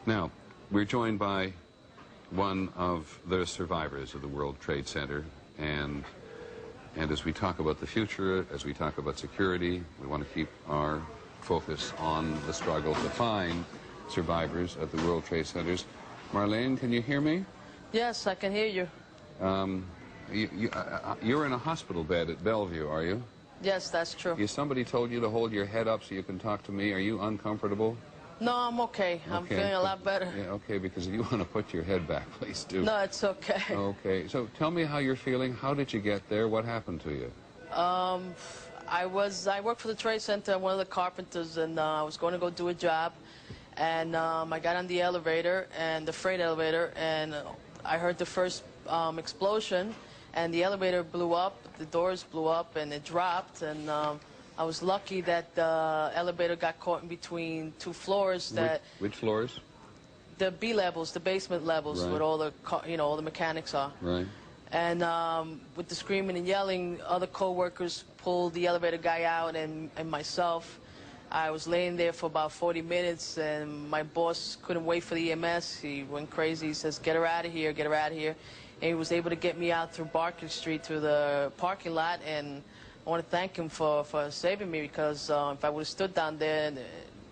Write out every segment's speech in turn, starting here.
Now, we're joined by one of the survivors of the World Trade Center, and as we talk about the future, as we talk about security, we want to keep our focus on the struggle to find survivors of the World Trade Centers. Marlene, can you hear me? Yes, I can hear you. You're in a hospital bed at Bellevue, are you? Yes, that's true. Somebody told you to hold your head up so you can talk to me. Are you uncomfortable? No, I'm okay. I'm feeling a lot better. Yeah, okay, because if you want to put your head back, please do. No, it's okay. Okay, so tell me how you're feeling. How did you get there? What happened to you? I worked for the Trade Center, one of the carpenters, and I was going to go do a job. And I got on the elevator, and the freight elevator, and I heard the first explosion, and the elevator blew up, the doors blew up, and it dropped, and I was lucky that the elevator got caught in between two floors. Which floors? The B levels, the basement levels, right, where all the all the mechanics are. Right. And with the screaming and yelling, other co-workers pulled the elevator guy out, and myself. I was laying there for about 40 minutes, and my boss couldn't wait for the EMS. He went crazy. He says, "Get her out of here, get her out of here." And he was able to get me out through Barker Street to the parking lot, and I want to thank him for saving me, because if I would have stood down there,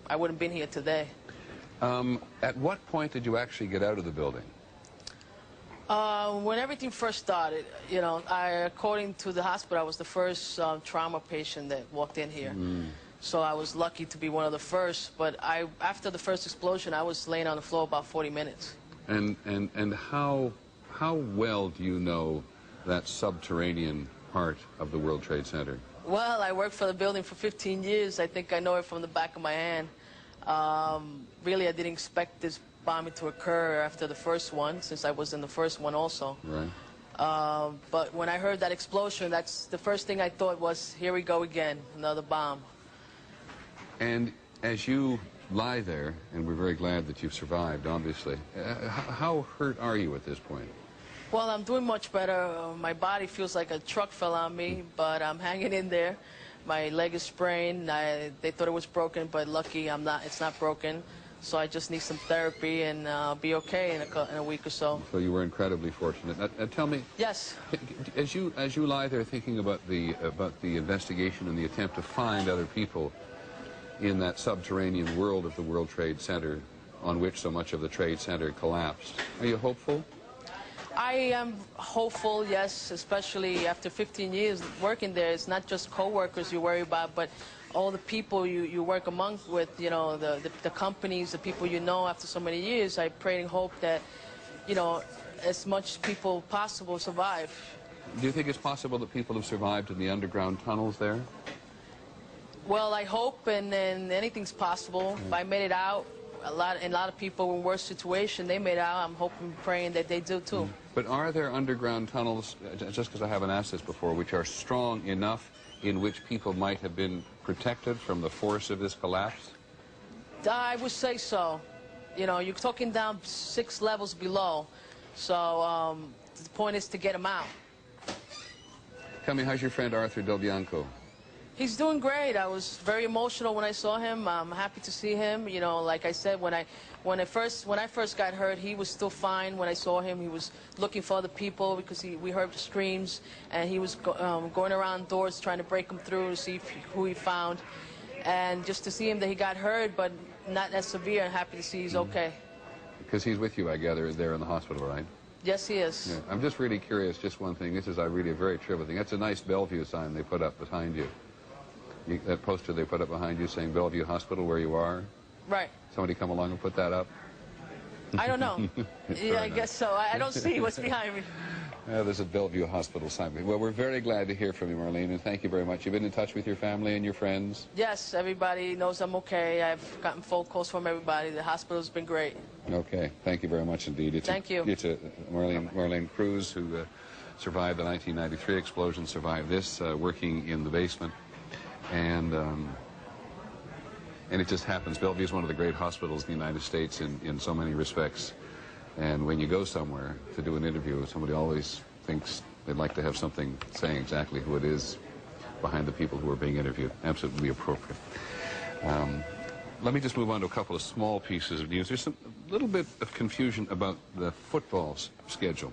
I wouldn't have been here today. At what point did you actually get out of the building? When everything first started, according to the hospital, I was the first trauma patient that walked in here. So I was lucky to be one of the first, but after the first explosion, I was laying on the floor about 40 minutes. And how well do you know that subterranean part of the World Trade Center? Well, I worked for the building for 15 years. I think I know it from the back of my hand. Really, I didn't expect this bombing to occur after the first one, since I was in the first one also. Right. But when I heard that explosion, that's the first thing I thought was, here we go again, another bomb. And as you lie there, and we're very glad that you've survived, obviously, how hurt are you at this point? Well, I'm doing much better. My body feels like a truck fell on me, but I'm hanging in there. My leg is sprained. They thought it was broken, but lucky it's not broken. So I just need some therapy, and I'll be okay in a week or so. So you were incredibly fortunate. Tell me. Yes. As you lie there thinking about the investigation and the attempt to find other people in that subterranean world of the World Trade Center, on which so much of the Trade Center collapsed, are you hopeful? I am hopeful, yes, especially after 15 years working there. It's not just co-workers you worry about, but all the people you work with, the companies, the people you know after so many years. I pray and hope that, as much people possible survive. Do you think it's possible that people have survived in the underground tunnels there? Well, I hope, and anything's possible. If I made it out, a lot of people in worse situation, they made it out. I'm hoping, praying that they do too. But are there underground tunnels, just because I haven't asked this before, which are strong enough in which people might have been protected from the force of this collapse? I would say so. You're talking down 6 levels below, so the point is to get them out. Tell me, how's your friend Arthur Del Bianco? He's doing great. I was very emotional when I saw him. I'm happy to see him. Like I said, when I first got hurt, he was still fine. When I saw him, he was looking for other people because we heard the screams, and he was going around doors trying to break them through to see who he found. And just to see him that he got hurt, but not as severe, I'm happy to see he's okay. Because he's with you, I gather, there in the hospital, right? Yes, he is. Yeah. I'm just really curious, just one thing. This is really a very trivial thing. That's a nice Bellevue sign they put up behind you. That poster they put up behind you saying Bellevue Hospital, where you are? Right. Somebody come along and put that up? I don't know. Yeah, I guess so. I don't see what's behind me. There's a Bellevue Hospital sign. Well, we're very glad to hear from you, Marlene, and thank you very much. You've been in touch with your family and your friends? Yes, everybody knows I'm okay. I've gotten phone calls from everybody. The hospital's been great. Okay. Thank you very much indeed. Thank you. It's Marlene Cruz, who survived the 1993 explosion, survived this, working in the basement. And it just happens. Bellevue is one of the great hospitals in the United States in so many respects. And when you go somewhere to do an interview, somebody always thinks they'd like to have something saying exactly who it is behind the people who are being interviewed. Absolutely appropriate. Let me just move on to a couple of small pieces of news. There's a little bit of confusion about the football schedule.